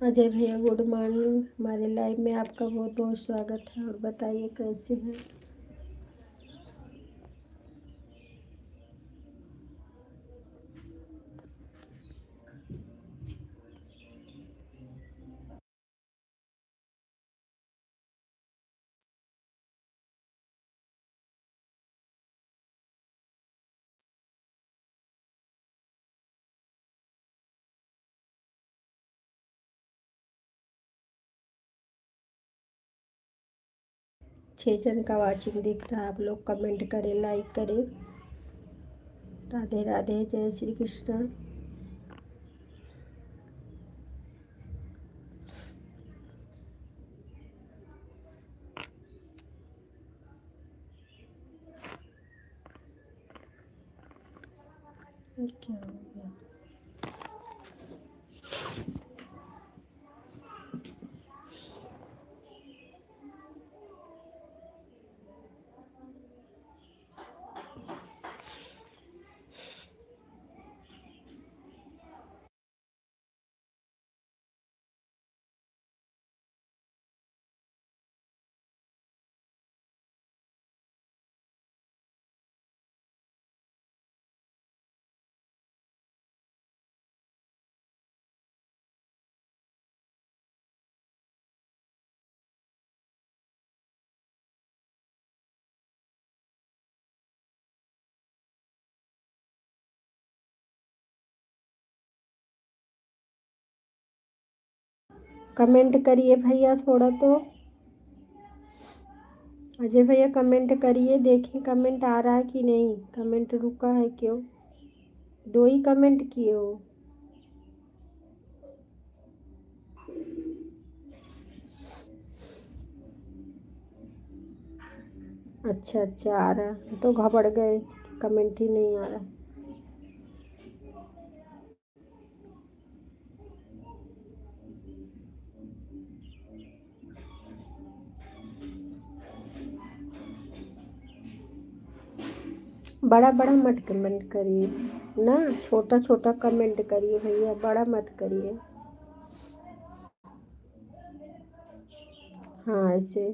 अजय भैया good morning. हमारे live में आपका बहुत बहुत स्वागत है। और बताइए कैसे हैं। छः जन का वाचिंग दिख रहा है। आप लोग कमेंट करें, लाइक करें। राधे राधे, जय श्री कृष्ण। ये क्या हो गया। कमेंट करिए भैया थोड़ा तो। अजय भैया कमेंट करिए, देखिए कमेंट आ रहा है कि नहीं। कमेंट रुका है क्यों। दो ही कमेंट किए हो। अच्छा अच्छा, आ रहा है तो घबरा गए। कमेंट ही नहीं आ रहा। बड़ा बड़ा मत कमेंट करिए ना, छोटा छोटा कमेंट करिए भैया, बड़ा मत करिए। हाँ ऐसे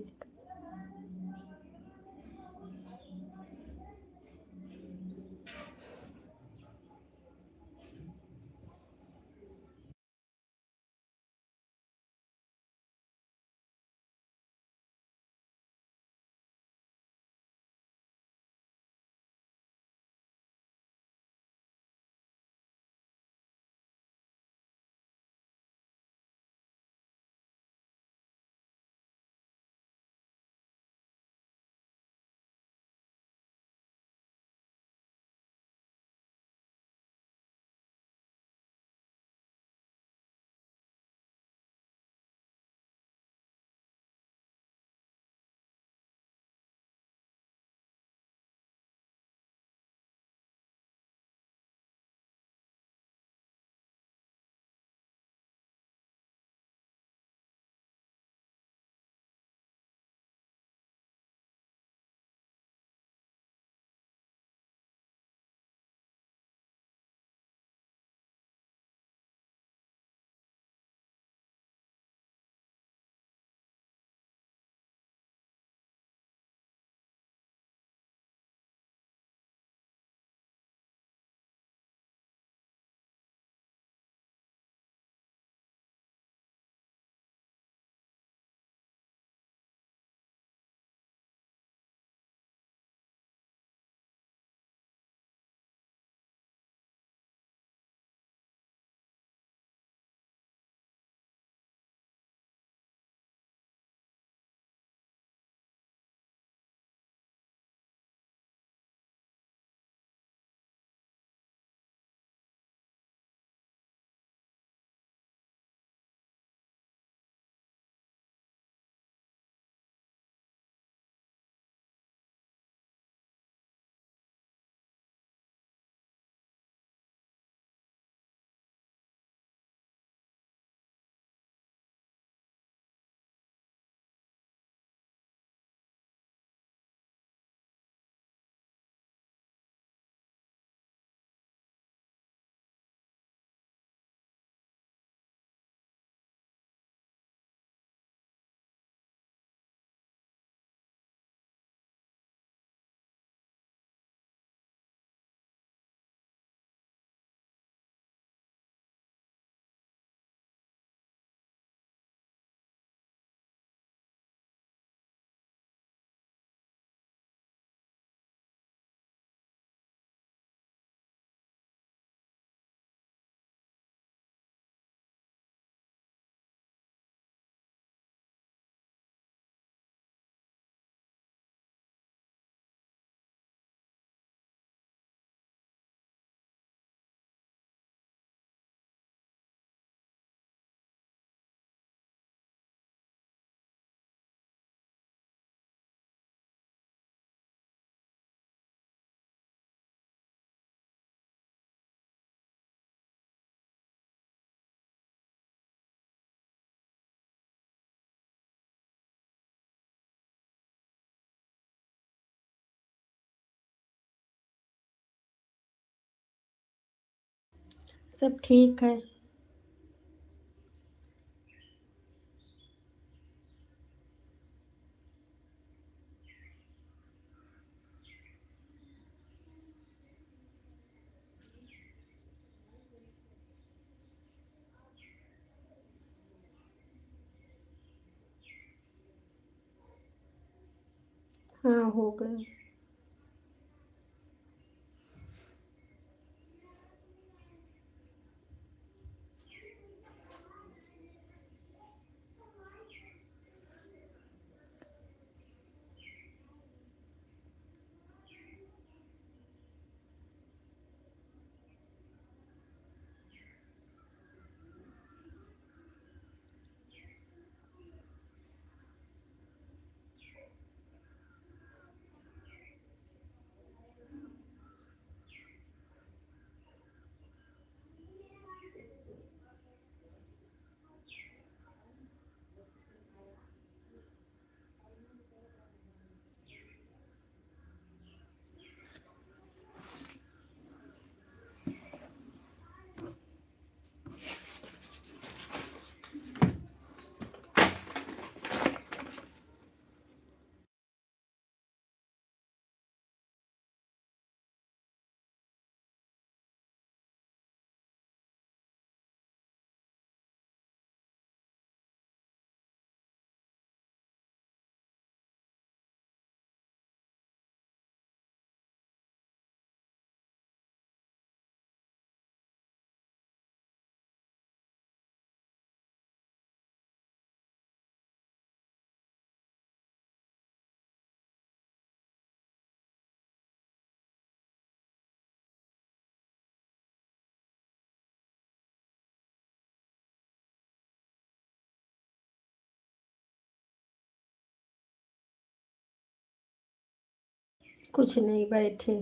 सब ठीक है। हाँ, हो गए। कुछ नहीं, बैठे।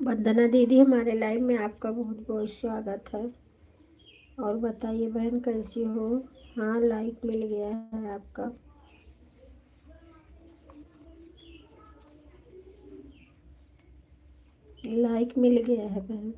वंदना दीदी, हमारे लाइव में आपका बहुत बहुत स्वागत है। और बताइए बहन, कैसी हो? हाँ, लाइक मिल गया है आपका। लाइक मिल गया है बहन।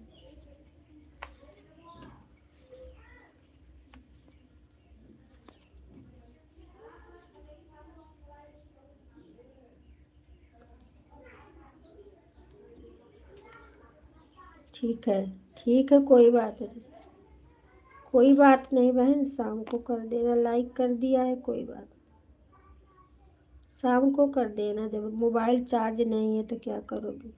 ठीक है, ठीक है, कोई बात नहीं। कोई बात नहीं बहन, शाम को कर देना। लाइक कर दिया है, कोई बात। शाम को कर देना, जब मोबाइल चार्ज नहीं है तो क्या करोगे?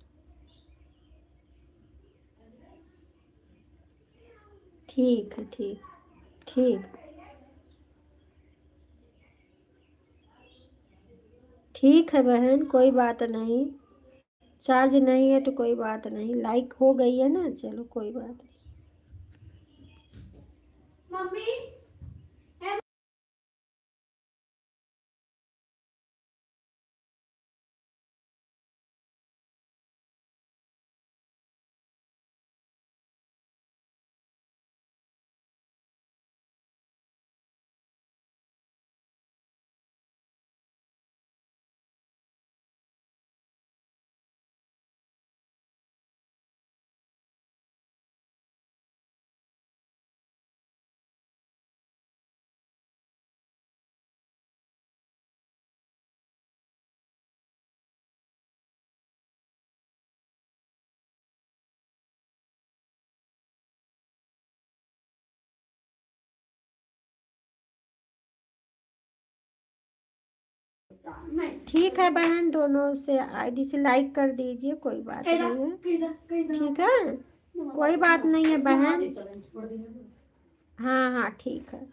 ठीक है, ठीक। ठीक। ठीक है बहन, कोई बात नहीं। चार्ज नहीं है तो कोई बात नहीं, लाइक हो गई है ना, चलो कोई बात नहीं। मम्मी। ठीक है बहन, दोनों से आईडी से लाइक कर दीजिए, कोई बात नहीं है। ठीक है, कोई बात नहीं है बहन। हाँ हाँ ठीक है।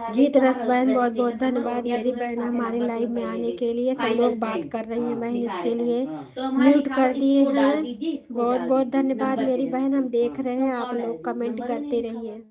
गीत रस बहन, बहुत बहुत धन्यवाद मेरी बहन हमारे लाइव में आने के लिए। सब लोग बात कर रही हैं बहन, इसके लिए म्यूट कर दिए हैं। बहुत बहुत धन्यवाद मेरी बहन, हम देख रहे हैं, आप लोग कमेंट करते रहिए।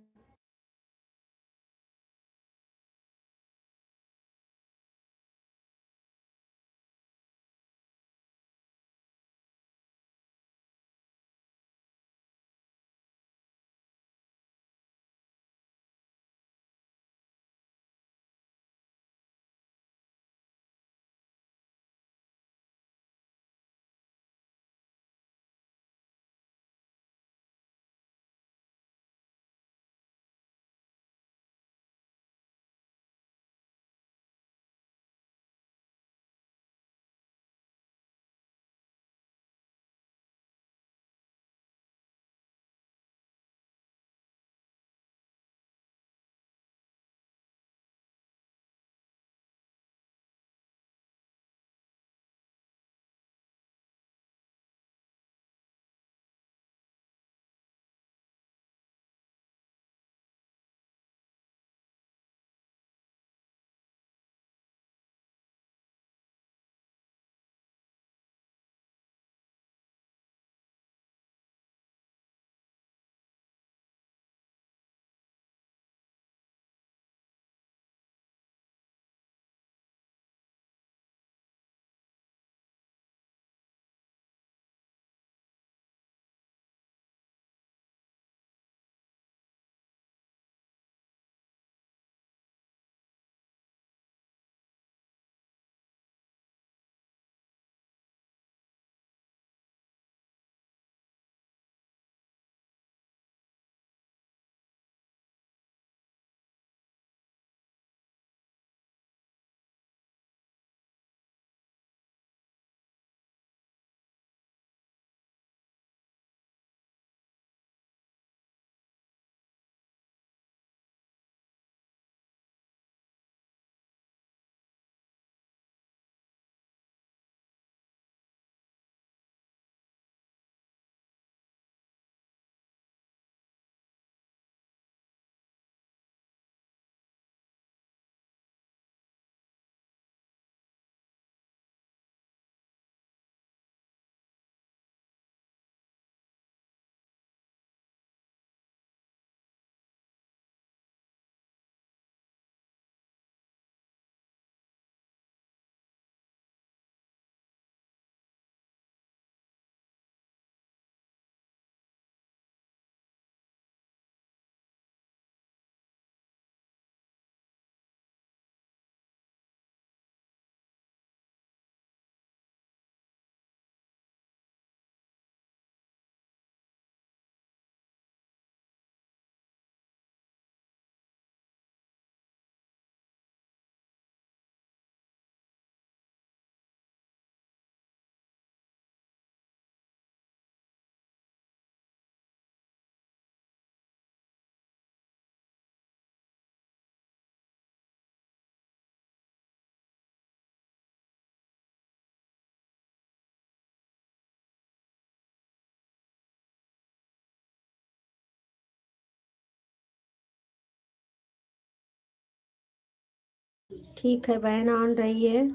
ठीक है बहन, ऑन रही है।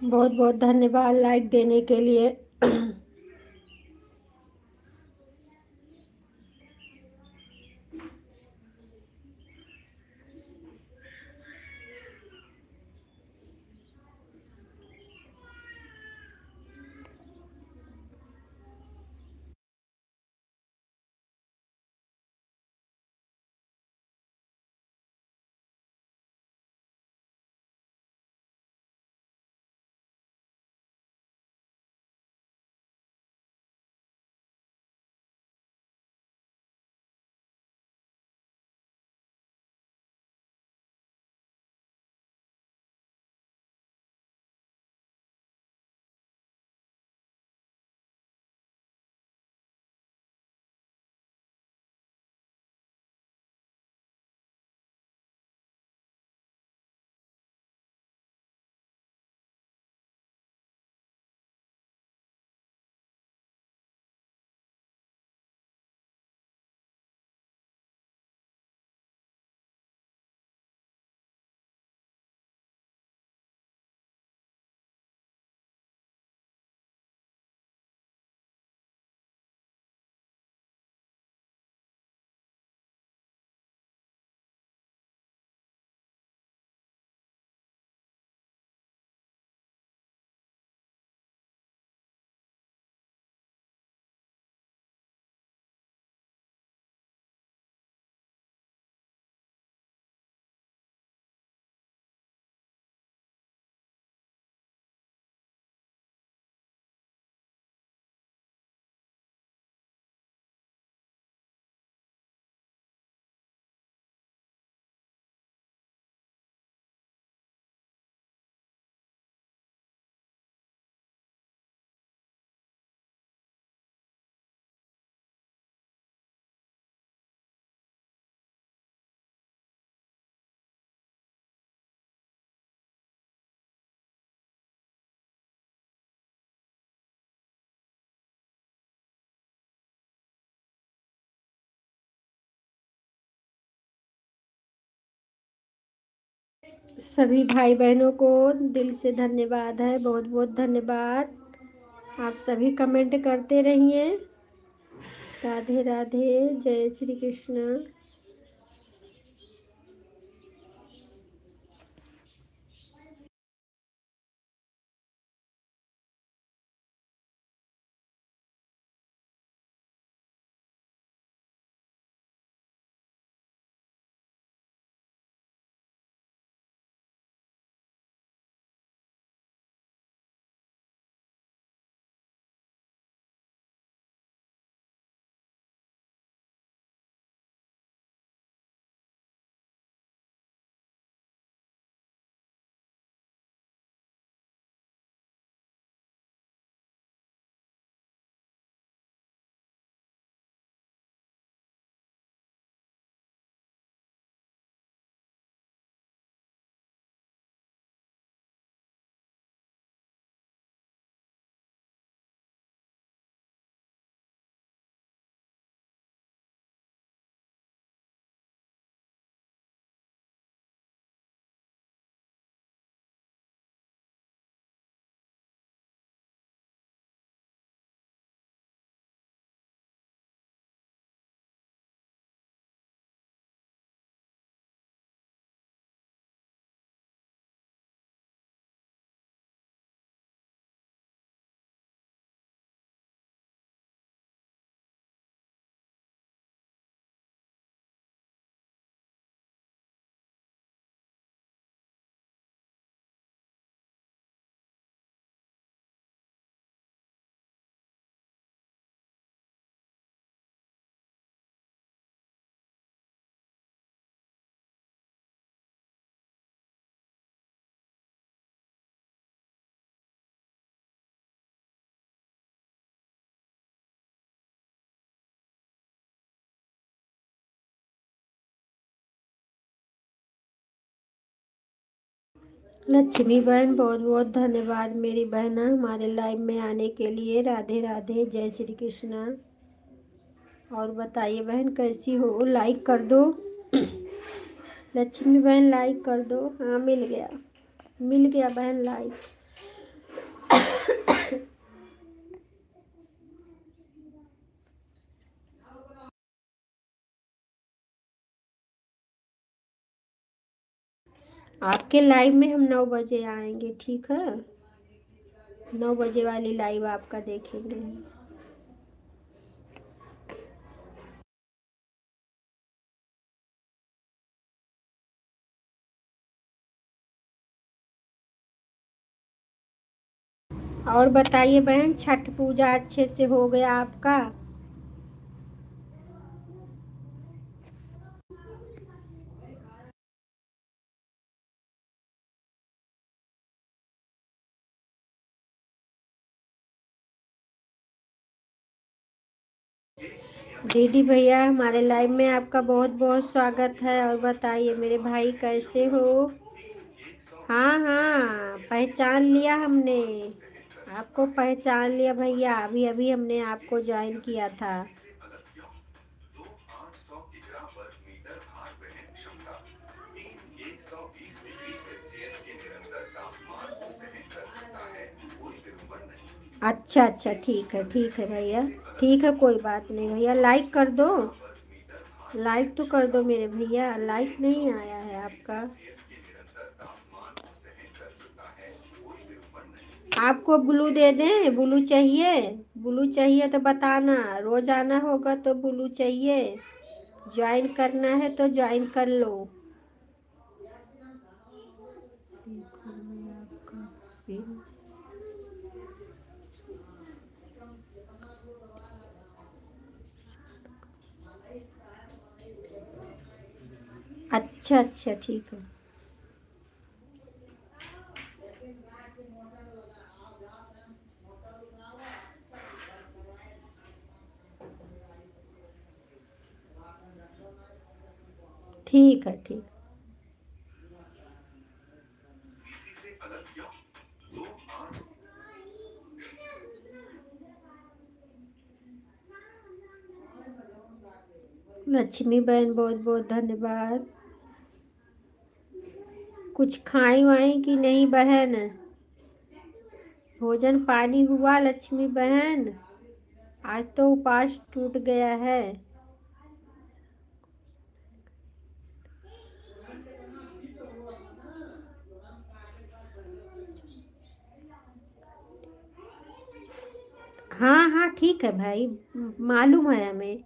बहुत बहुत धन्यवाद लाइक देने के लिए। सभी भाई बहनों को दिल से धन्यवाद है, बहुत बहुत धन्यवाद। आप सभी कमेंट करते रहिए। राधे राधे, जय श्री कृष्ण। लक्ष्मी बहन बहुत बहुत धन्यवाद मेरी बहना हमारे लाइव में आने के लिए। राधे राधे, जय श्री कृष्णा। और बताइए बहन कैसी हो, लाइक कर दो। लक्ष्मी बहन लाइक कर दो। हाँ मिल गया, मिल गया बहन लाइक। आपके लाइव में हम 9 बजे आएंगे, ठीक है। 9 बजे वाली लाइव आपका देखेंगे। और बताइए बहन, छठ पूजा अच्छे से हो गया आपका? दीदी भैया हमारे लाइव में आपका बहुत बहुत स्वागत है। और बताइए मेरे भाई कैसे हो? हाँ हाँ, पहचान लिया हमने, आपको पहचान लिया भैया। अभी अभी हमने आपको ज्वाइन किया था। अच्छा अच्छा, ठीक है भैया, ठीक है, कोई बात नहीं भैया। लाइक कर दो, लाइक तो कर दो मेरे भैया। लाइक नहीं आया है आपका। आपको ब्लू दे दें? ब्लू चाहिए? ब्लू चाहिए तो बताना, रोज आना होगा तो ब्लू चाहिए। ज्वाइन करना है तो ज्वाइन कर लो। देखो मैं आपका पिन। अच्छा अच्छा, ठीक है। ठीक है, ठीक। लक्ष्मी बहन बहुत बहुत धन्यवाद। कुछ खाई वाई कि नहीं बहन? भोजन पानी हुआ लक्ष्मी बहन? आज तो उपवास टूट गया है। हाँ हाँ ठीक है भाई, मालूम है हमें।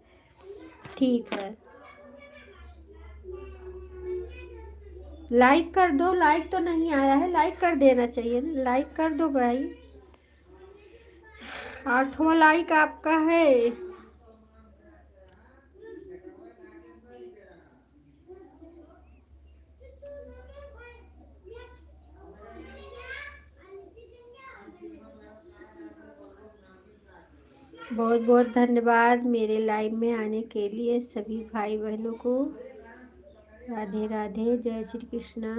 ठीक है। लाइक कर दो, लाइक तो नहीं आया है, लाइक कर देना चाहिए ना। लाइक कर दो भाई। 8वां लाइक आपका है। बहुत बहुत धन्यवाद मेरे लाइव में आने के लिए सभी भाई बहनों को। राधे राधे, जय श्री कृष्णा।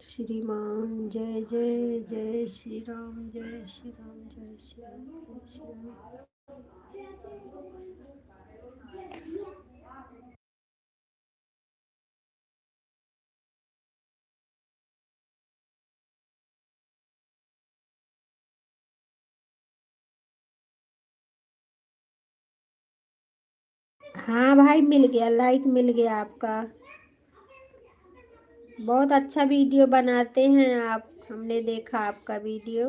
श्रीमान जय जय, जय श्री राम, जय श्री राम, जय श्री राम, जय श्री राम। हाँ भाई मिल गया, लाइक मिल गया आपका। बहुत अच्छा वीडियो बनाते हैं आप, हमने देखा आपका वीडियो।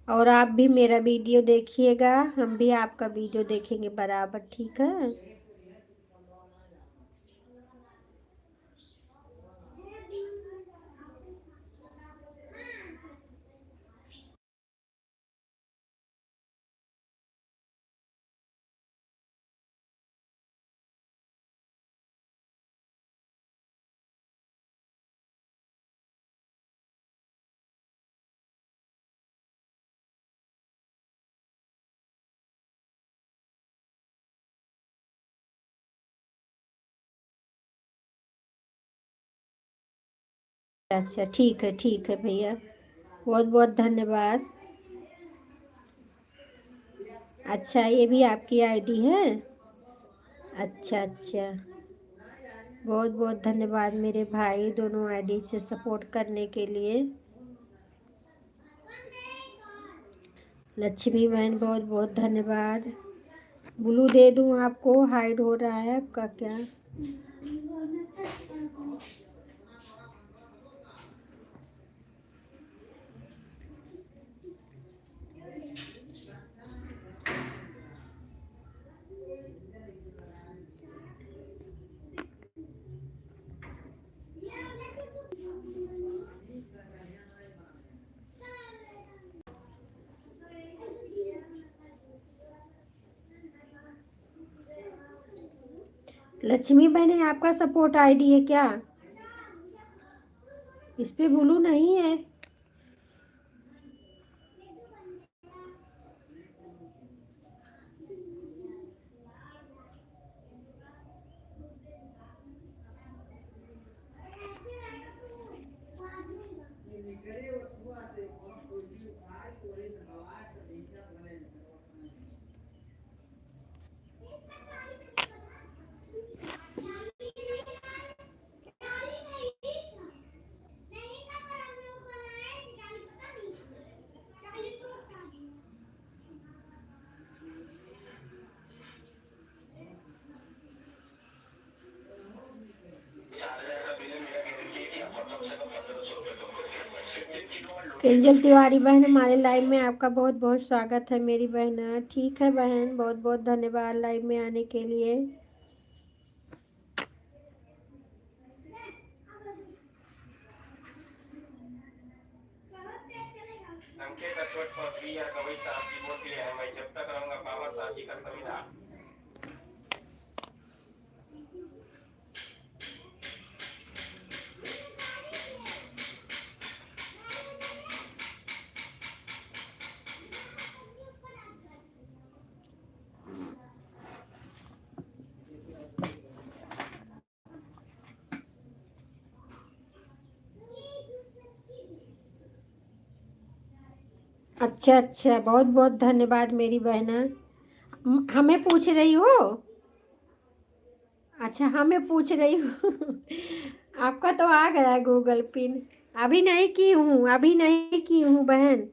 और आप भी मेरा वीडियो देखिएगा, हम भी आपका वीडियो देखेंगे बराबर, ठीक है। अच्छा ठीक है भैया, बहुत बहुत धन्यवाद। अच्छा, ये भी आपकी आईडी है? अच्छा अच्छा, बहुत बहुत धन्यवाद मेरे भाई, दोनों आईडी से सपोर्ट करने के लिए। लक्ष्मी बहन बहुत बहुत धन्यवाद। ब्लू दे दूं आपको? हाइड हो रहा है आपका क्या? लक्ष्मी बहन, आपका सपोर्ट आईडी है क्या? इस पे ब्लू नहीं है। एंजल तिवारी बहन, हमारे लाइव में आपका बहुत बहुत स्वागत है मेरी बहन। ठीक है बहन, बहुत बहुत धन्यवाद लाइव में आने के लिए। अच्छा अच्छा, बहुत बहुत धन्यवाद मेरी बहना। हमें पूछ रही हो? अच्छा, हमें पूछ रही हो। आपका तो आ गया गूगल पिन। अभी नहीं की हूँ, अभी नहीं की हूँ बहन।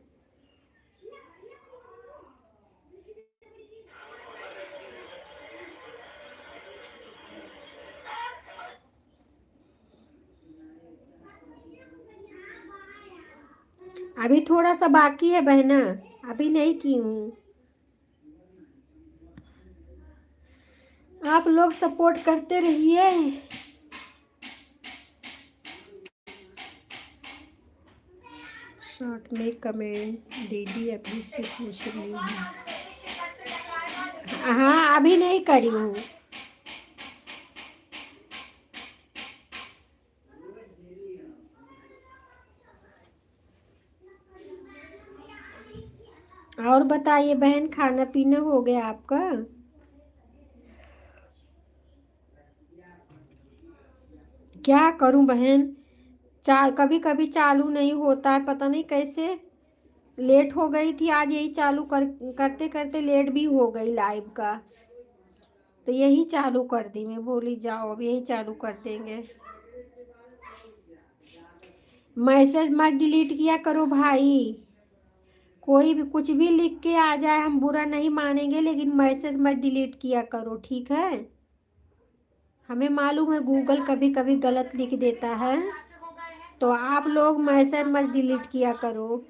अभी थोड़ा सा बाकी है बहना, अभी नहीं की हूँ। आप लोग सपोर्ट करते रहिए। शॉर्ट में कमेंट दीदी अभी से पूछ रही हूँ। हाँ, अभी नहीं करी हूँ। और बताइए बहन, खाना पीना हो गया आपका? क्या करूं बहन, कभी कभी चालू नहीं होता है, पता नहीं कैसे। लेट हो गई थी आज, यही चालू करते करते लेट भी हो गई लाइव का। तो यही चालू कर दी, मैं बोली जाओ अब यही चालू कर देंगे। मैसेज मत डिलीट किया करो भाई। कोई भी कुछ भी लिख के आ जाए हम बुरा नहीं मानेंगे, लेकिन मैसेज मत डिलीट किया करो, ठीक है? हमें मालूम है गूगल कभी कभी गलत लिख देता है, तो आप लोग मैसेज मत डिलीट किया करो।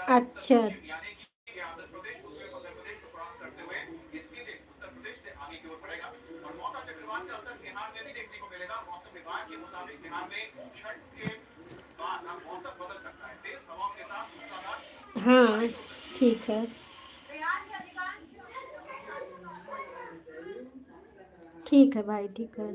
अच्छा अच्छा, हाँ ठीक है, ठीक है भाई, ठीक है।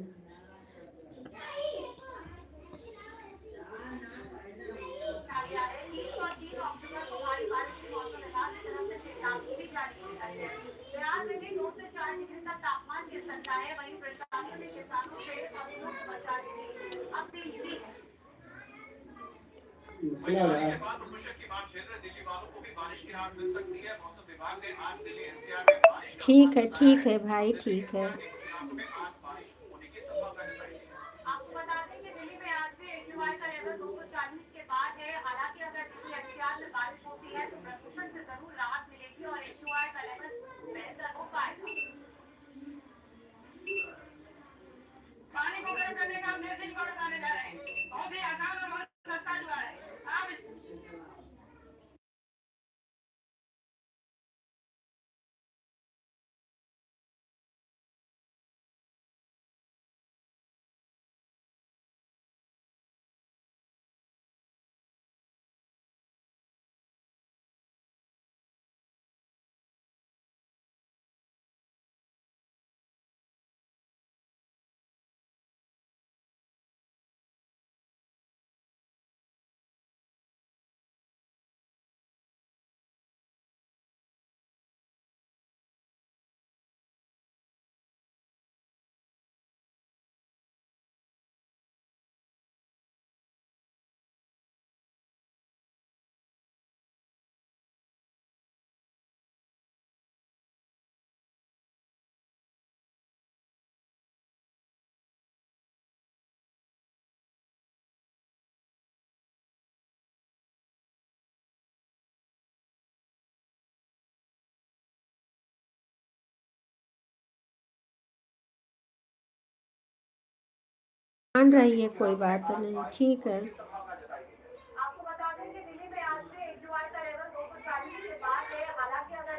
सुना रहा है। मुश्किल की बात छेड़ रहे दिल्ली वालों को भी बारिश की राहत मिल सकती है। मौसम विभाग ने आज दिल्ली एनसीआर में बारिश का ठीक है भाई, ठीक है। दिल्ली एनसीआर के कुछ इलाकों में आज बारिश होने की संभावना जताई है। आपको बता दें कि दिल्ली में आज भी एक्यूआई का लेवल 240 के पार है। हालांकि अगर दिल्ली एनसीआर में बारिश होती है तो प्रदूषण से जरूर राहत मिलेगी और एक्यूआई का लेवल बेहतर हो पाएगा। पानी को गर्म करने का हम देसी जुगाड़ बताने जा रहे हैं। बहुत ही आसान और बहुत सस्ता जुगाड़ है। आप मान रही है, कोई बात नहीं, ठीक है। आपको बता दें कि दिल्ली में आज भी एक्यूआई का लेवल 240 के पार है। हालांकि अगर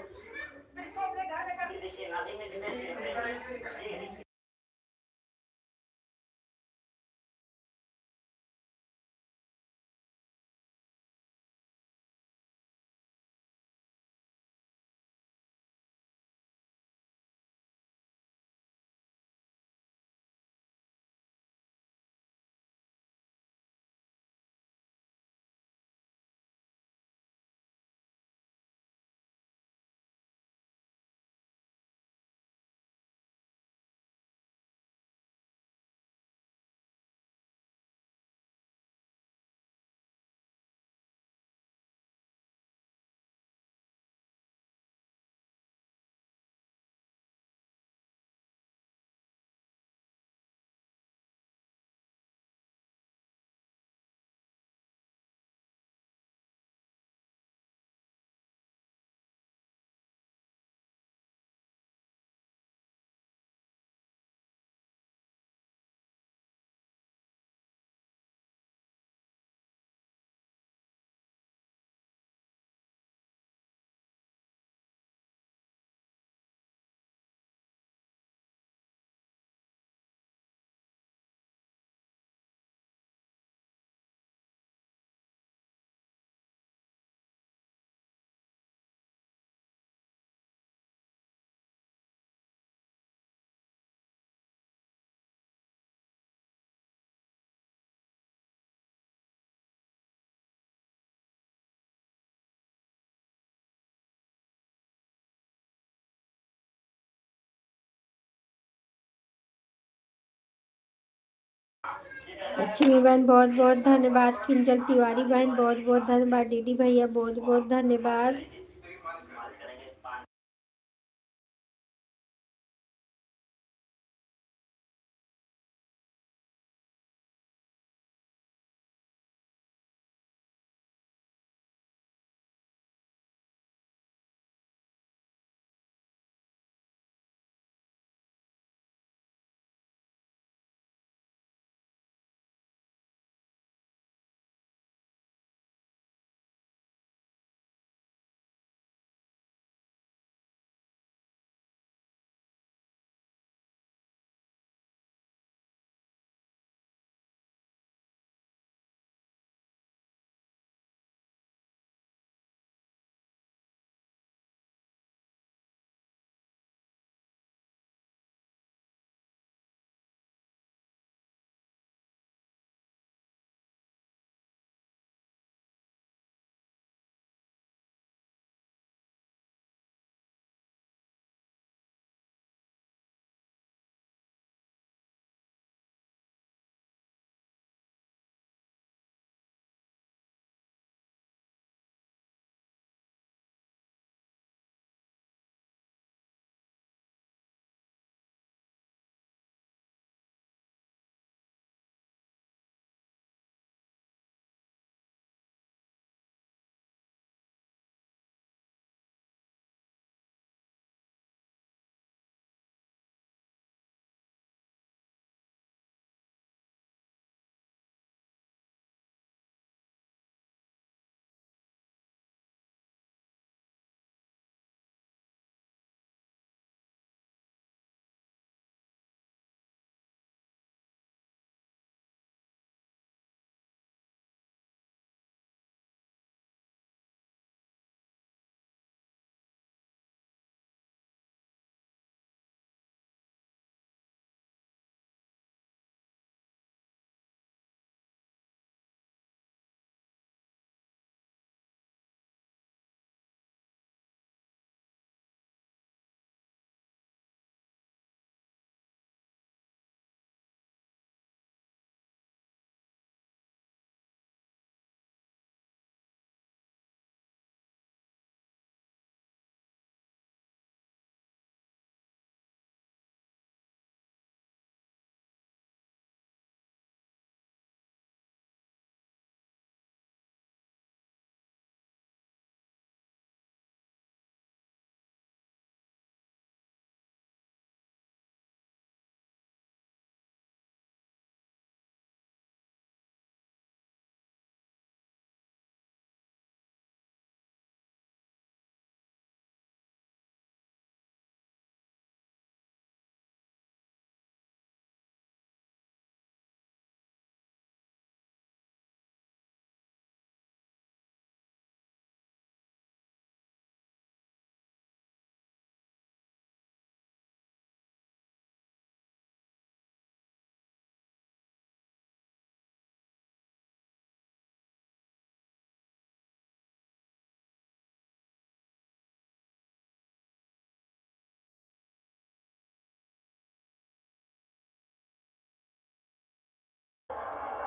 इसको अपने घर में कभी लक्ष्मी बहन बहुत बहुत धन्यवाद। किंजल तिवारी बहन बहुत बहुत धन्यवाद। डीडी भैया बहुत बहुत धन्यवाद।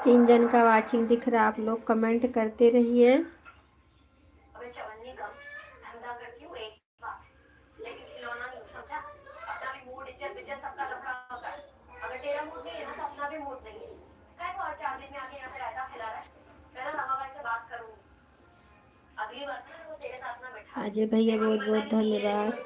3 जन का वाचिंग दिख रहा, आप लोग कमेंट करते रहिए। अजय भैया बहुत बहुत धन्यवाद।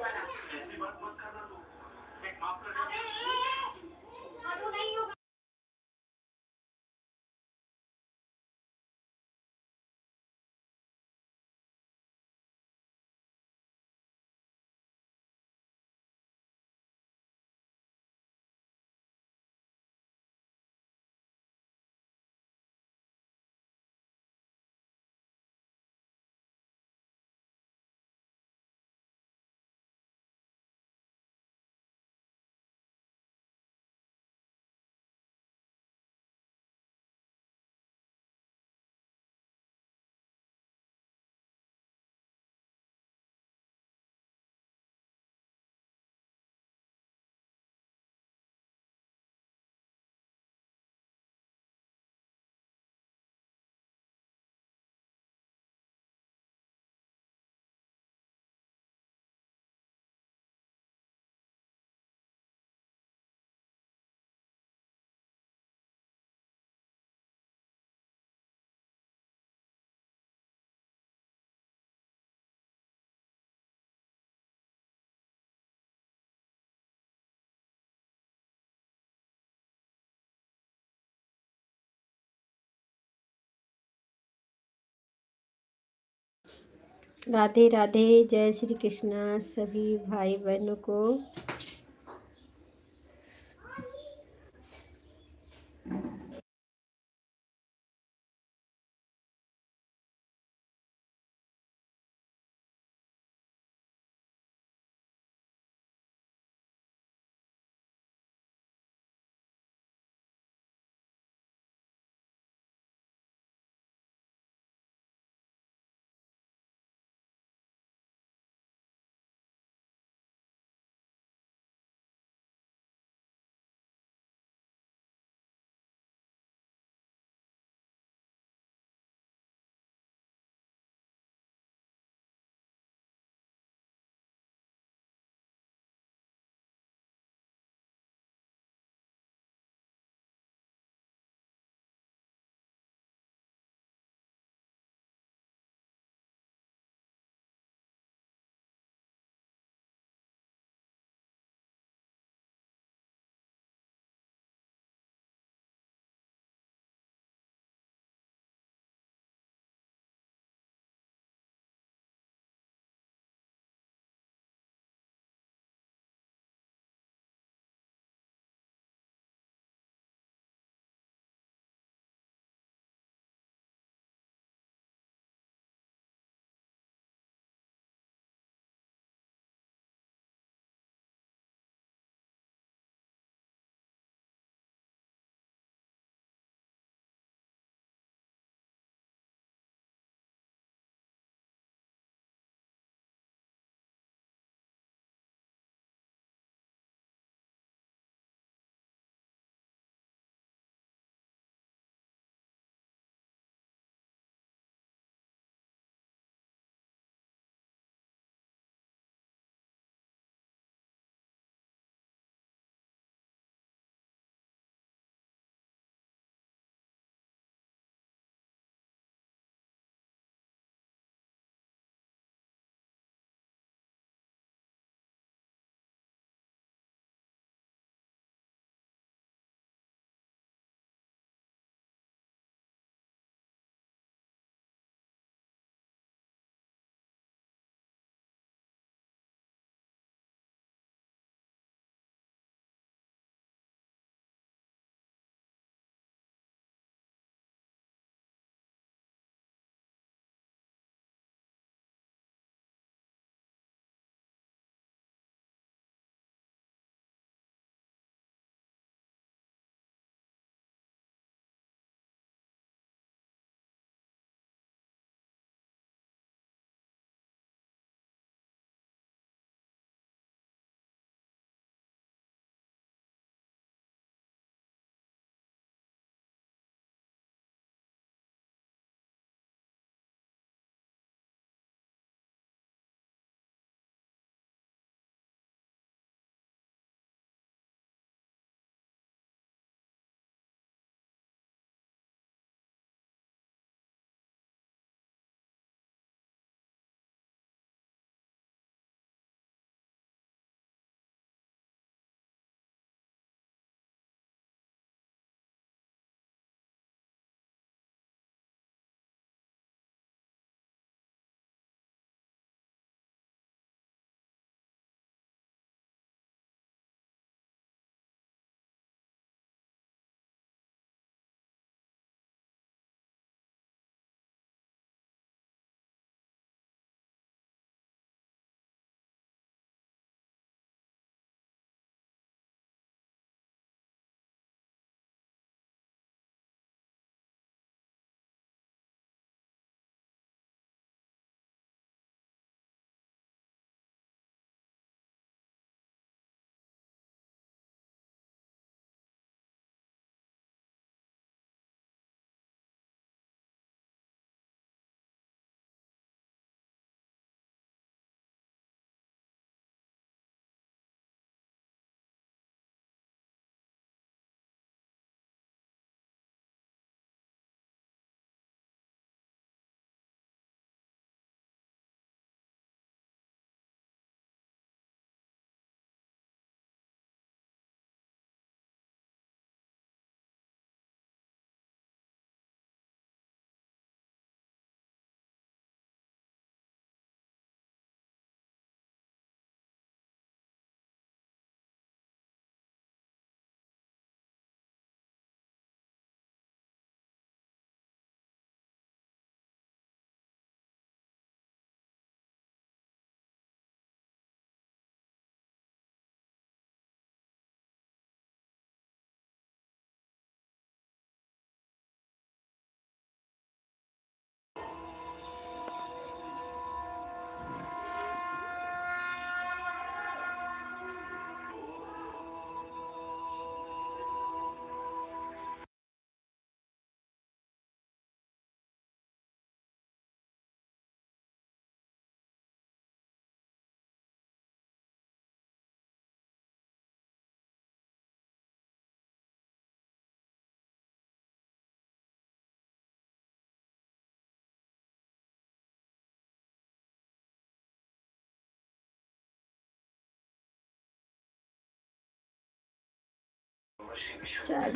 राधे राधे, जय श्री कृष्णा सभी भाई बहनों को।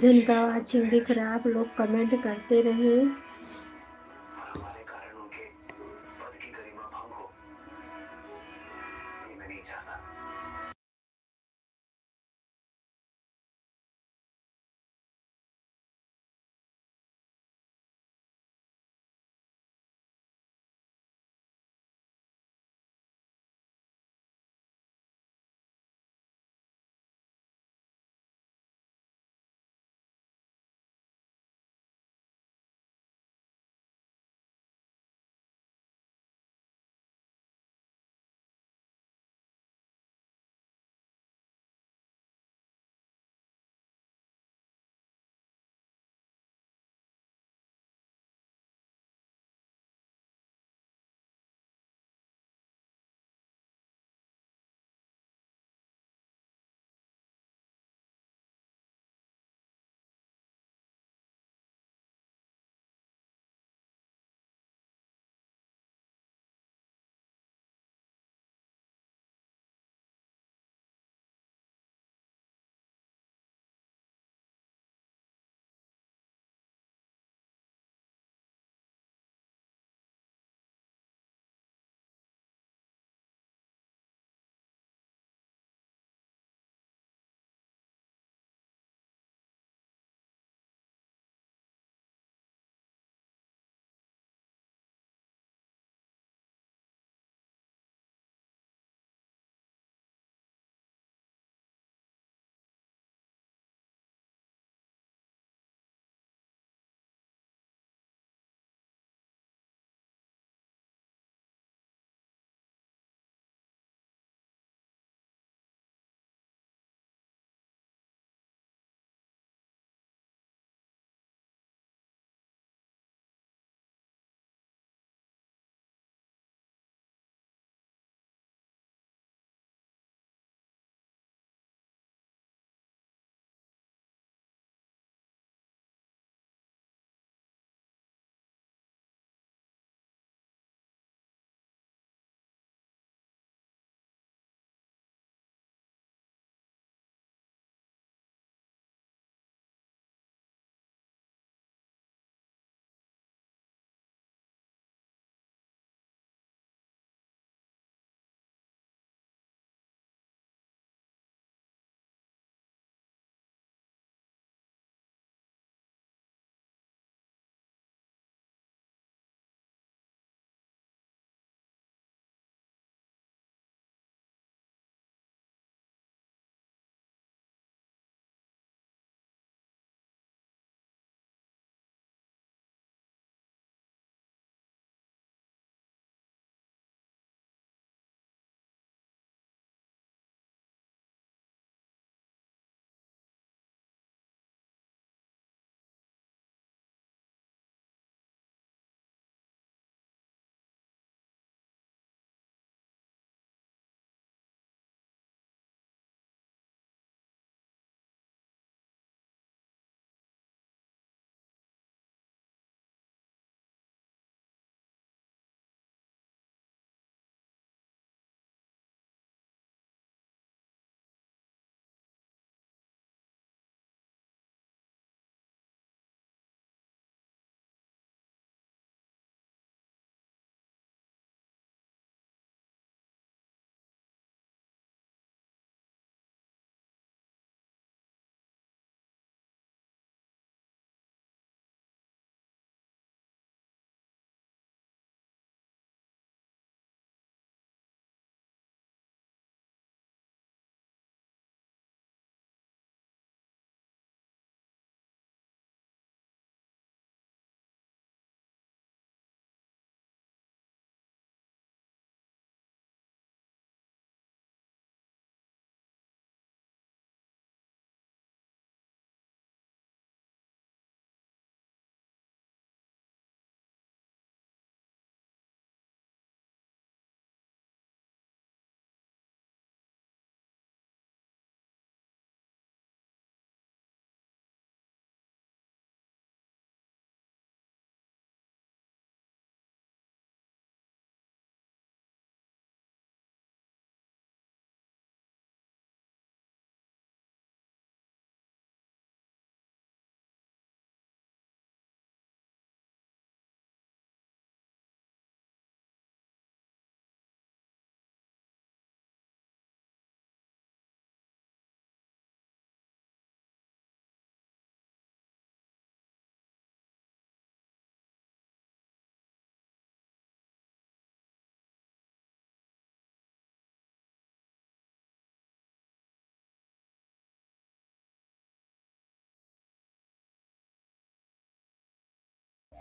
जिनका वाचिंग दिख रहा है आप लोग कमेंट करते रहें।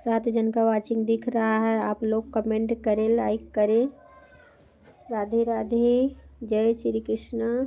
7 जन का वाचिंग दिख रहा है। आप लोग कमेंट करें, लाइक करें। राधे राधे, जय श्री कृष्ण।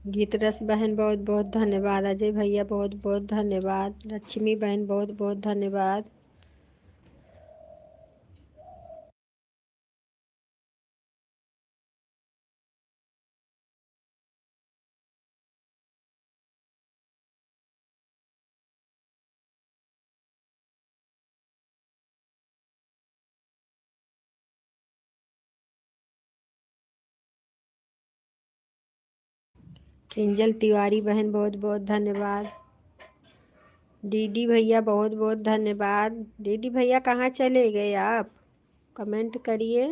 गीत रस बहन बहुत बहुत धन्यवाद। अजय भैया बहुत बहुत धन्यवाद। लक्ष्मी बहन बहुत बहुत धन्यवाद। किंजल तिवारी बहन बहुत बहुत धन्यवाद। दीदी भैया बहुत बहुत धन्यवाद। दीदी भैया कहाँ चले गए आप? कमेंट करिए।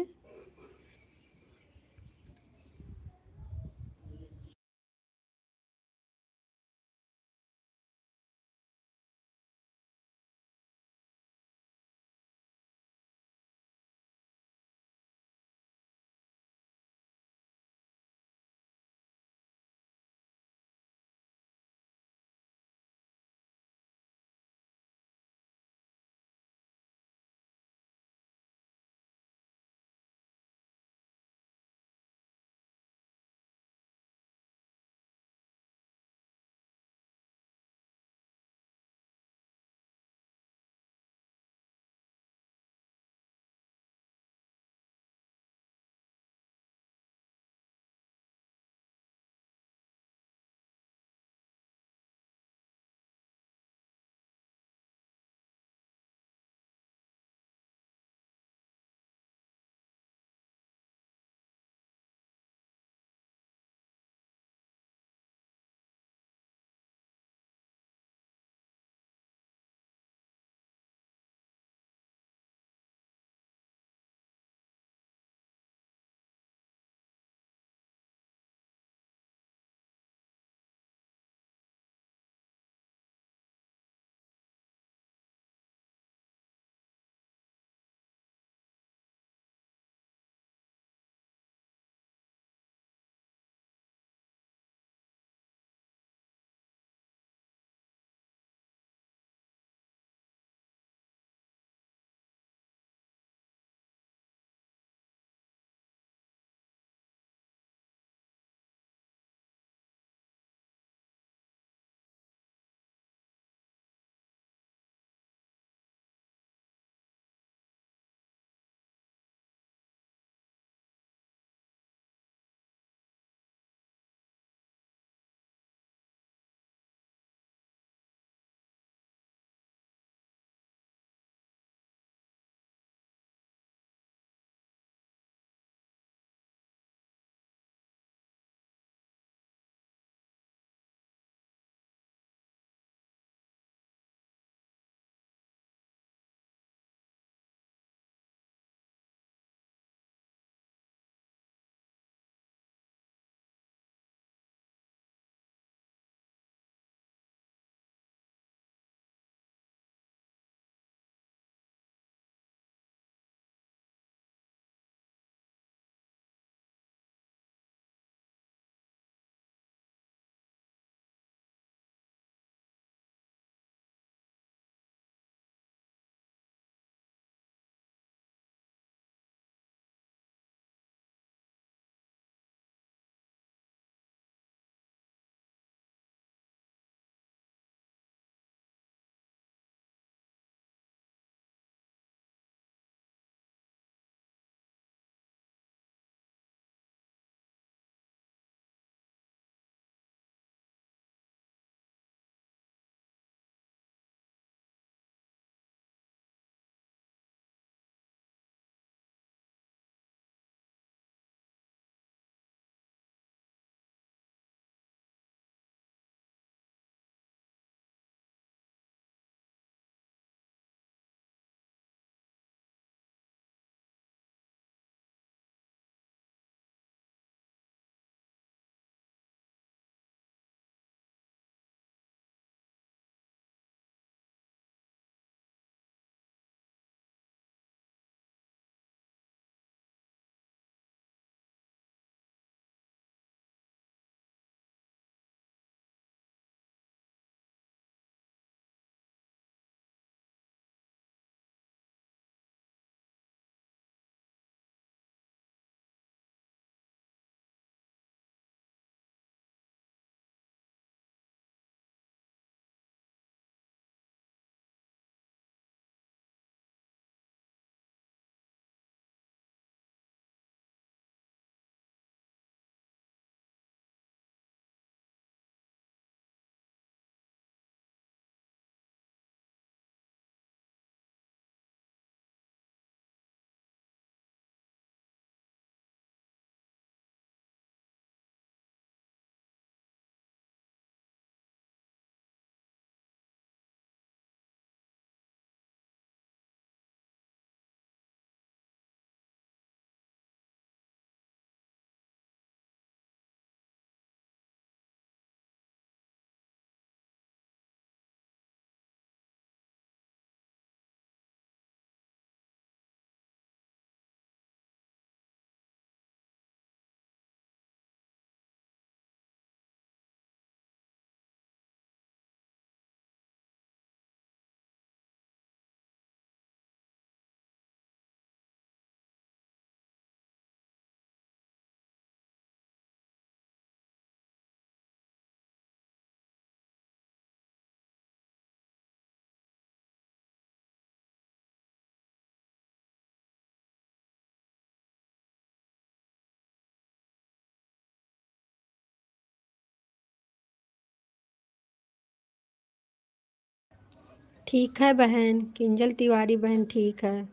ठीक है बहन, किंजल तिवारी बहन ठीक है।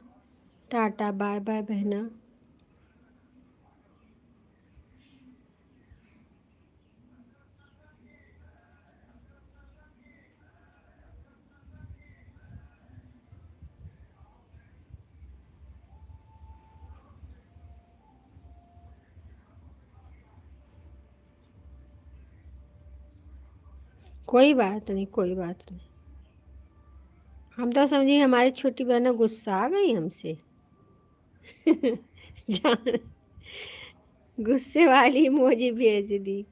टाटा बाय बाय बहना। कोई बात नहीं, कोई बात नहीं। हम तो समझी हमारी छोटी बहन गुस्सा आ गई हमसे। जान, गुस्से वाली इमोजी भेज दी।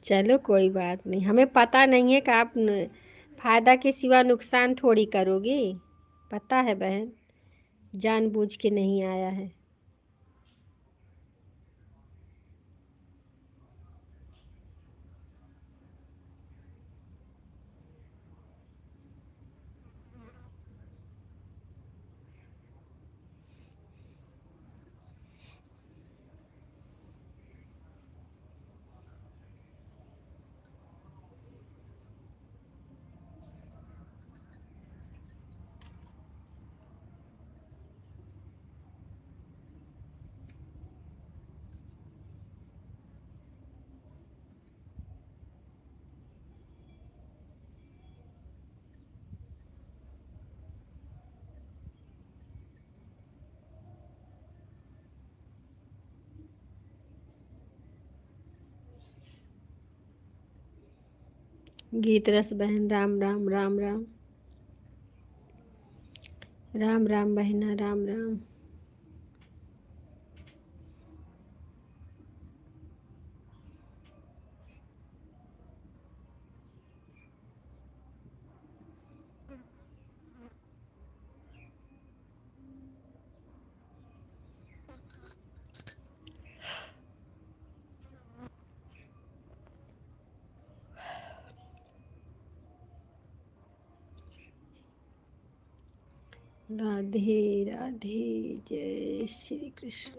चलो कोई बात नहीं, हमें पता नहीं है कि आप फायदा के सिवा नुकसान थोड़ी करोगी। पता है बहन, जानबूझ के नहीं आया है। गीत रस बहन, राम राम राम राम। राम राम बहना, राम राम। राधे राधे, जय श्री कृष्ण।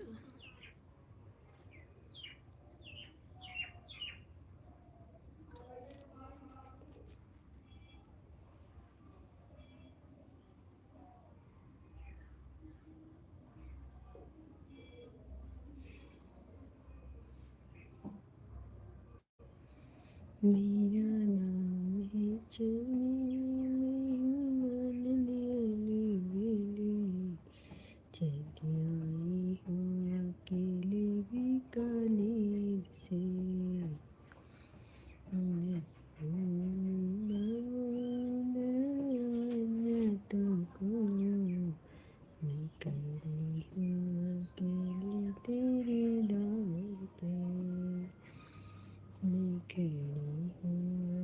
मेरा नाम है चमेली, मन लिया बेली, चली आई हूँ अकेले बीकानेर से। मैं तुमको मैं खड़ी हूँ अकेले तेरे दर पे। मैं खड़ी हूँ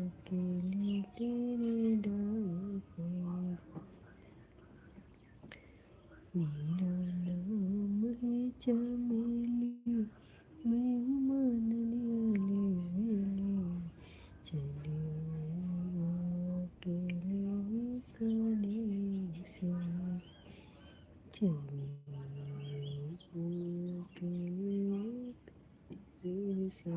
अकेले तेरे दर पे। मेरा नाम है चमेली, मैं हूँ मन वाली बेली, चली आई हूँ अकेले बीकानेर से। चली आई हूँ अकेले बीकानेर से।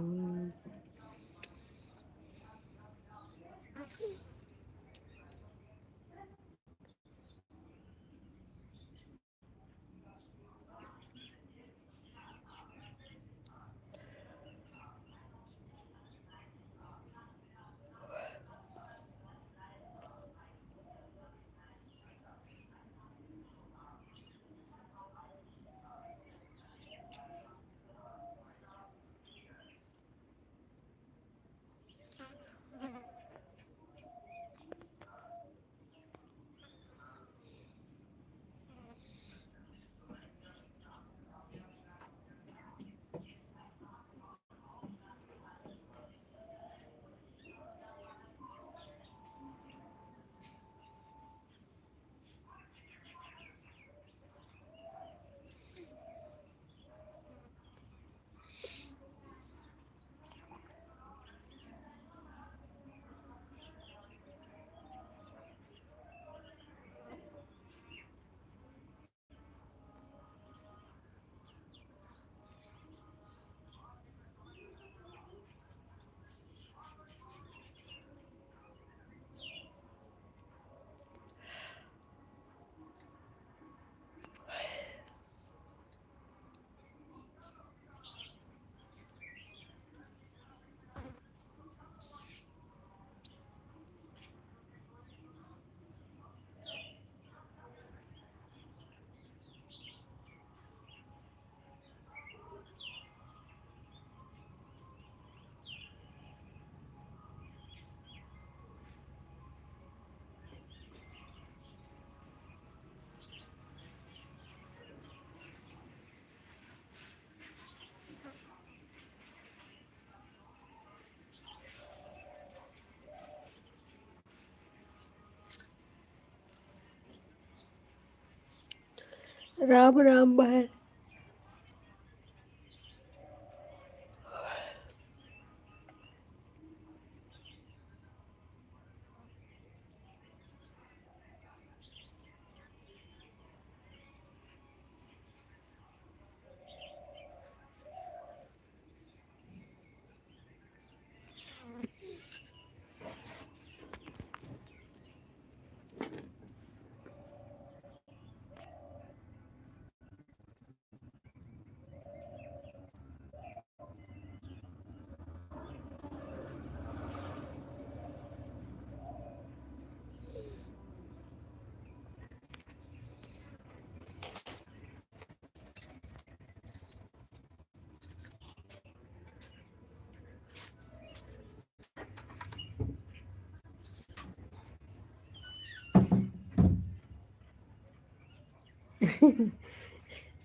राम राम बहन।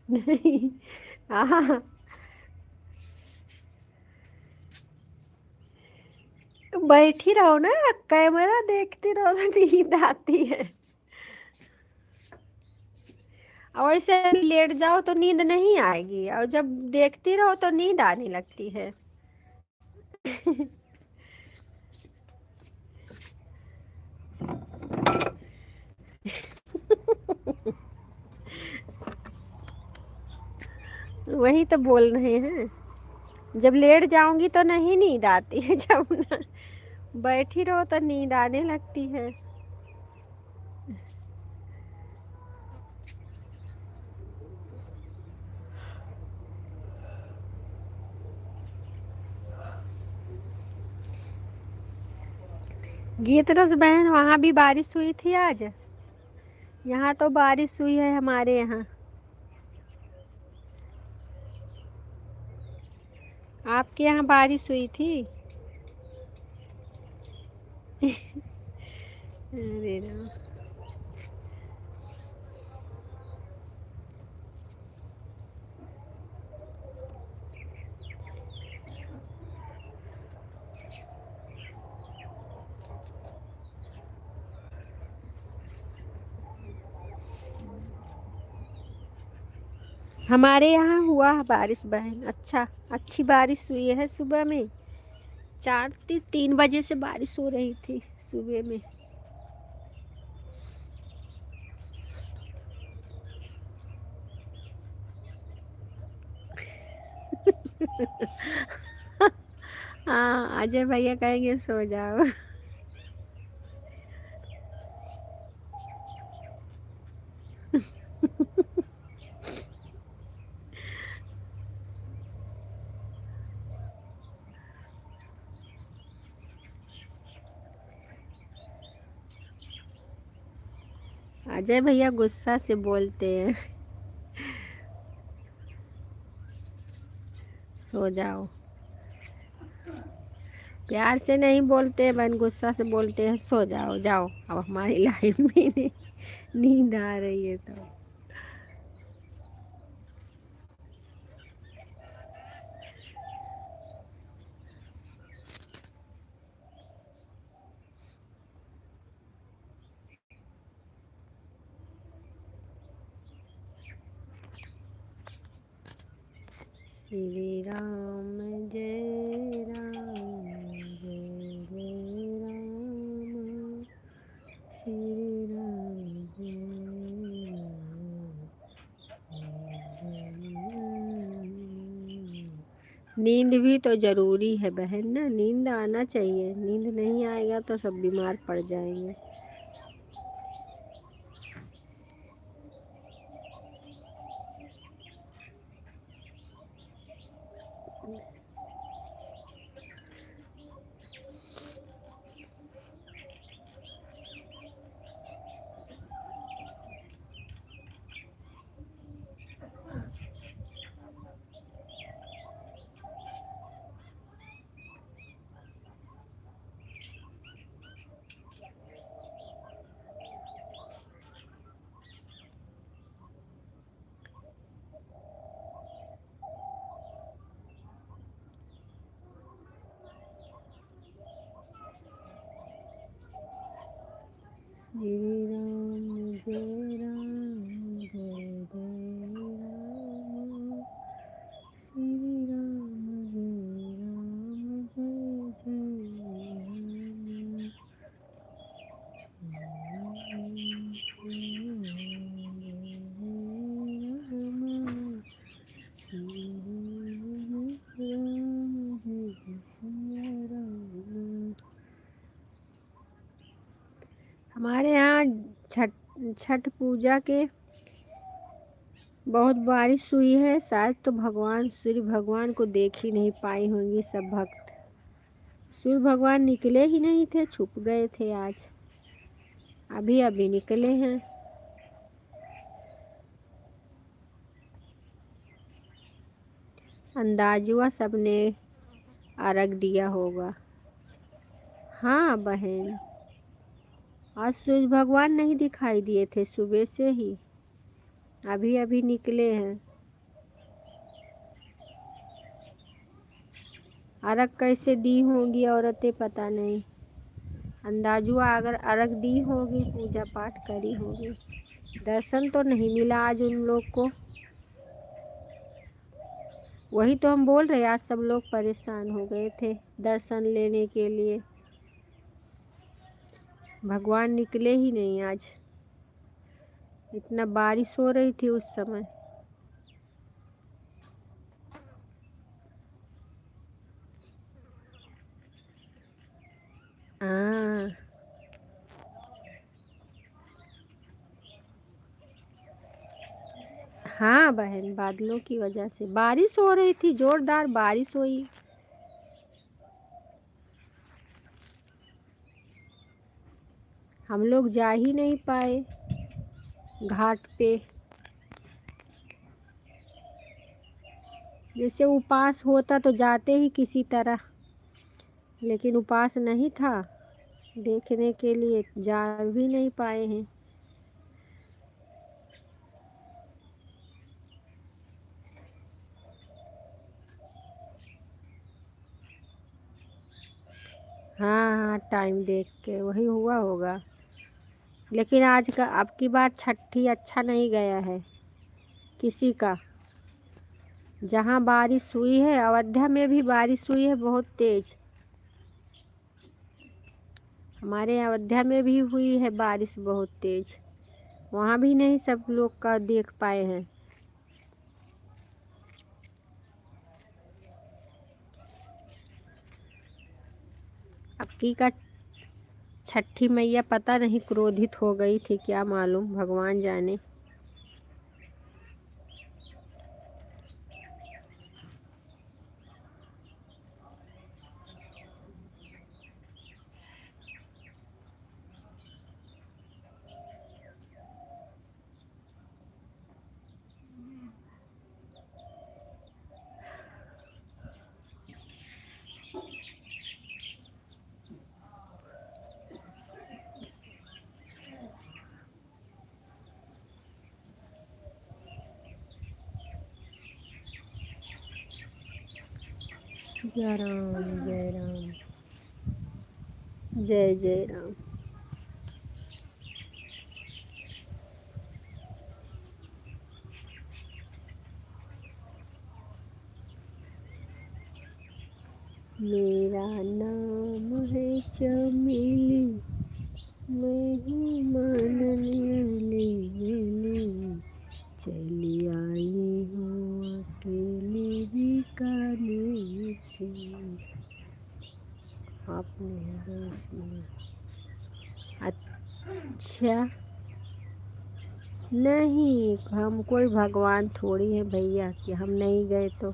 नहीं। हाँ, बैठी रहो ना, कैमरा देखती रहो तो नींद आती है। और वैसे लेट जाओ तो नींद नहीं आएगी, और जब देखती रहो तो नींद आने लगती है। वही तो बोल रहे हैं, जब लेट जाऊंगी तो नहीं नींद आती है, जब ना बैठी रहो तो नींद आने लगती है। गीत रस बहन, वहाँ भी बारिश हुई थी आज? यहाँ तो बारिश हुई है हमारे यहाँ। आपके यहाँ बारिश हुई थी? अरे राम। हमारे यहाँ हुआ बारिश बहन, अच्छा, अच्छी बारिश हुई है सुबह में। 3 बजे से बारिश हो रही थी सुबह में। हाँ, अजय भैया कहेंगे सो जाओ। अजय भैया गुस्सा से बोलते हैं, सो जाओ। प्यार से नहीं बोलते बहन, गुस्सा से बोलते हैं, सो जाओ जाओ, अब हमारी लाइफ में नींद आ रही है तो। श्री राम जय राम, जय जय राम, श्री राम जय राम। नींद भी तो जरूरी है बहन ना, नींद आना चाहिए, नींद नहीं आएगा तो सब बीमार पड़ जाएंगे। श्री राम जय राम, जय जय हमारे यहाँ छठ छठ पूजा के बहुत बारिश हुई है। शायद तो भगवान सूर्य भगवान को देख ही नहीं पाई होंगी सब भक्त। सूर्य भगवान निकले ही नहीं थे, छुप गए थे आज। अभी अभी निकले हैं। अंदाजुआ सबने अर्घ दिया होगा। हाँ बहन, आज सूरज भगवान नहीं दिखाई दिए थे सुबह से ही, अभी अभी निकले हैं। अर्घ कैसे दी होंगी औरतें पता नहीं। अंदाजुआ अगर अर्घ दी होगी, पूजा पाठ करी होगी। दर्शन तो नहीं मिला आज उन लोग को। वही तो हम बोल रहे, आज सब लोग परेशान हो गए थे दर्शन लेने के लिए। भगवान निकले ही नहीं आज। इतना बारिश हो रही थी उस समय। हाँ हाँ बहन, बादलों की वजह से बारिश हो रही थी, जोरदार बारिश हुई। हम लोग जा ही नहीं पाए घाट पे। जैसे उपास होता तो जाते ही किसी तरह, लेकिन उपास नहीं था, देखने के लिए जा भी नहीं पाए हैं। हाँ हाँ, टाइम देख के वही हुआ होगा। लेकिन आज का अब की बार छठी अच्छा नहीं गया है किसी का। जहाँ बारिश हुई है, अयोध्या में भी बारिश हुई है बहुत तेज। हमारे अयोध्या में भी हुई है बारिश बहुत तेज। वहाँ भी नहीं सब लोग का देख पाए हैं। अब की का छठी मैया पता नहीं क्रोधित हो गई थी क्या मालूम, भगवान जाने। जय राम जय राम, जय जय राम। मेरा नाम है चमेली, मैं हूँ मानने वाली, चली आई हूँ अकेली बीकानेर से। आपने बस में अच्छा नहीं, हम कोई भगवान थोड़ी है भैया कि हम नहीं गए तो।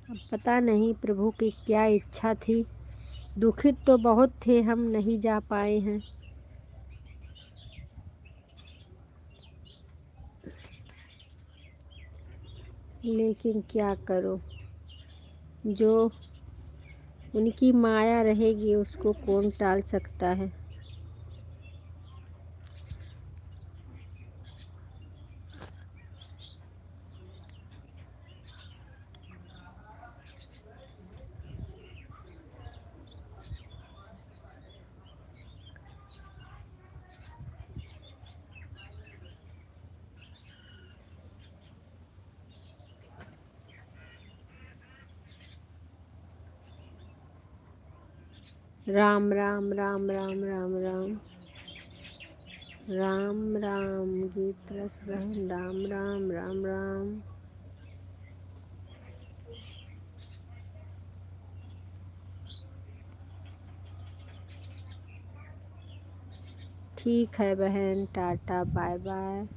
अब पता नहीं प्रभु की क्या इच्छा थी। दुखित तो बहुत थे, हम नहीं जा पाए हैं। लेकिन क्या करो, जो उनकी माया रहेगी उसको कौन टाल सकता है। राम राम राम राम राम राम राम राम, गीत रस बहन, राम राम राम राम। ठीक है बहन, टाटा बाय बाय।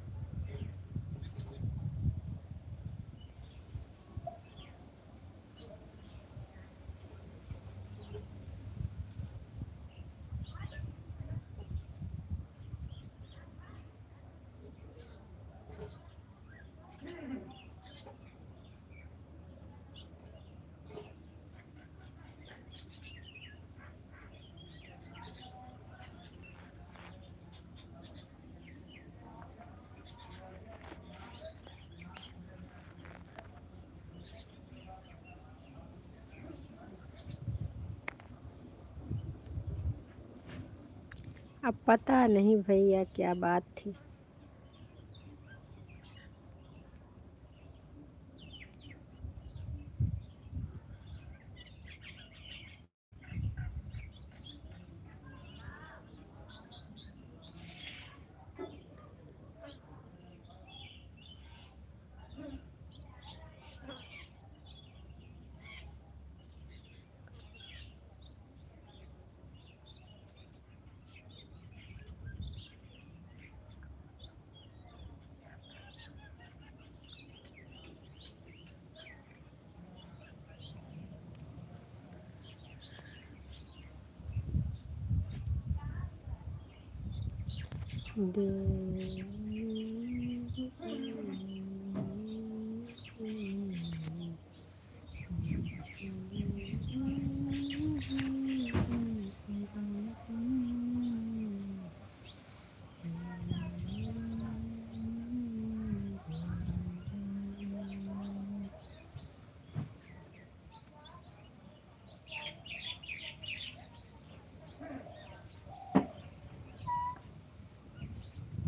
अब पता नहीं भैया क्या बात थी।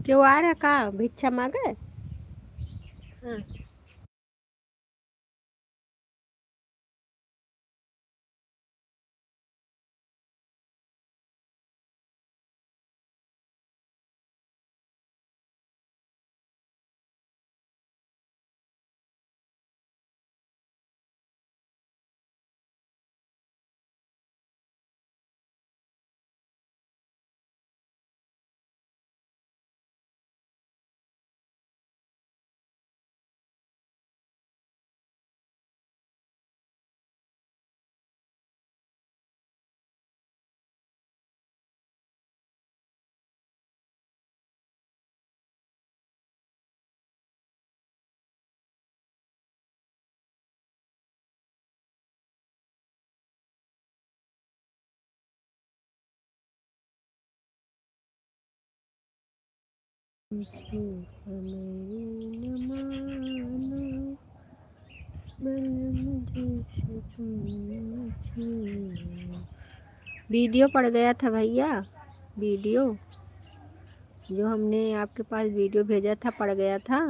क्यों आ रहा, कहा भिक्षा मांगे? हाँ। वीडियो पड़ गया था भैया, वीडियो जो हमने आपके पास वीडियो भेजा था पड़ गया था।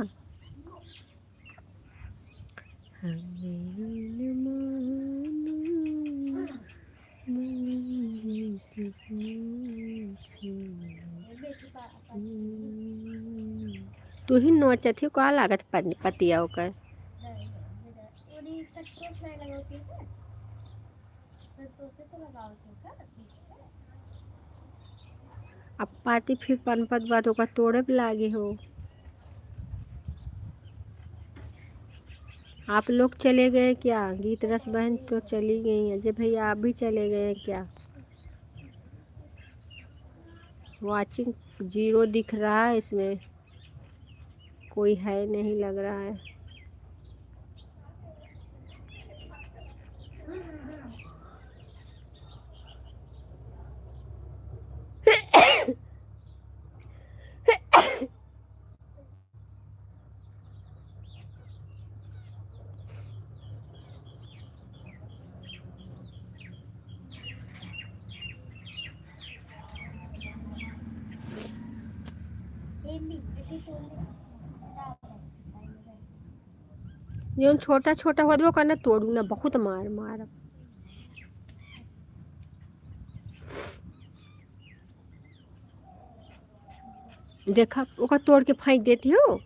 तू ही नोचा थी, का लागत पतिया होकर। अब पाती फिर पनपत बात होकर तोड़े पे लागे हो। आप लोग चले गए क्या? गीत रस बहन तो चली गई, अजय भैया आप भी चले गए क्या? वाचिंग 0 दिख रहा है, इसमें कोई है नहीं लग रहा है। जो छोटा छोटा हो करना तोड़ू ना, बहुत मार मार। देखा ओका तोड़ के फेंक देती हो।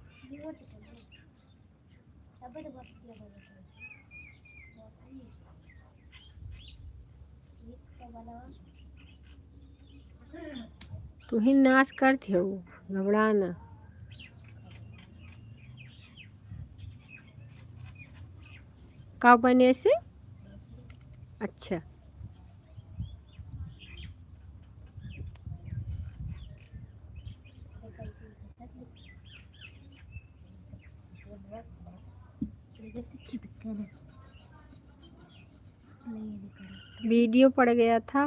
तू ही नाश करते हो, घबराना। कब बने से? अच्छा। वीडियो पड़ गया था।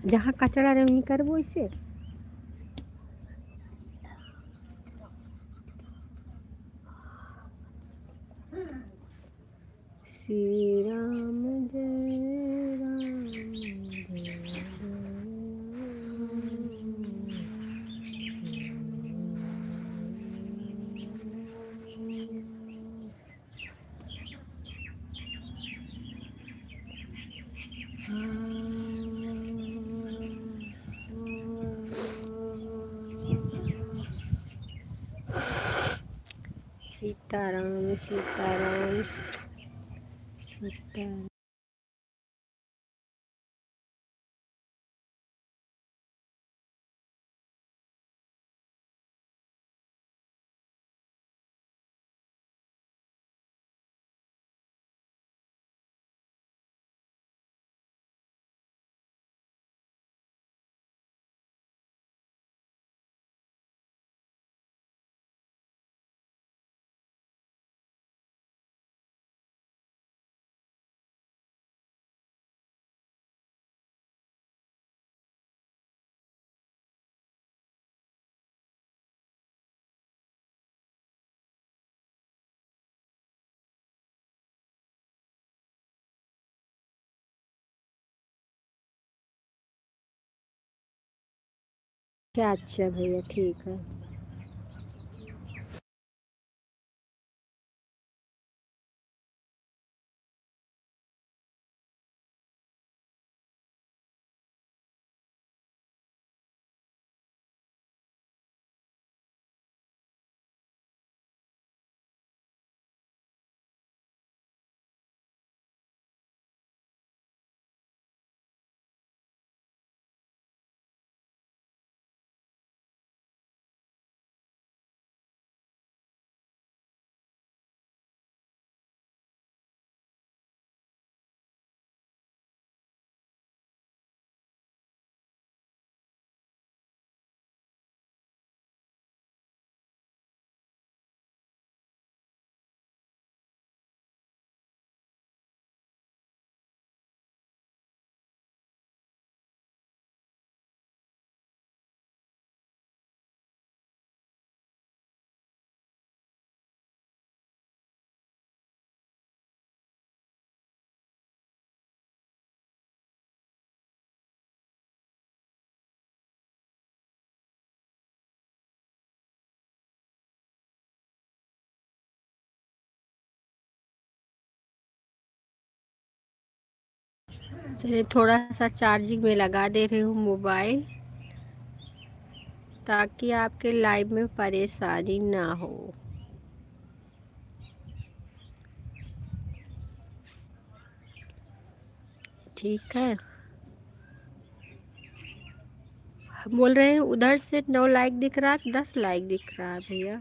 जहाँ कचरा नहीं कर वो इसे। श्री राम जय राम जय सीताराम सीताराम सीताराम। क्या अच्छा भैया, ठीक है। चलिए थोड़ा सा चार्जिंग में लगा दे रही हूँ मोबाइल, ताकि आपके लाइव में परेशानी ना हो। ठीक है। बोल रहे हैं उधर से 9 लाइक दिख रहा है, 10 लाइक दिख रहा है भैया।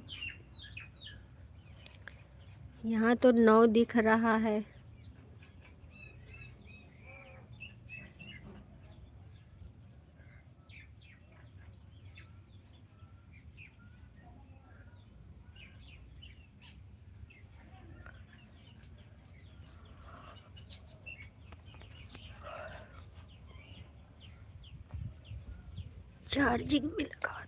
यहाँ तो 9 दिख रहा है। चार्जिंग में लगा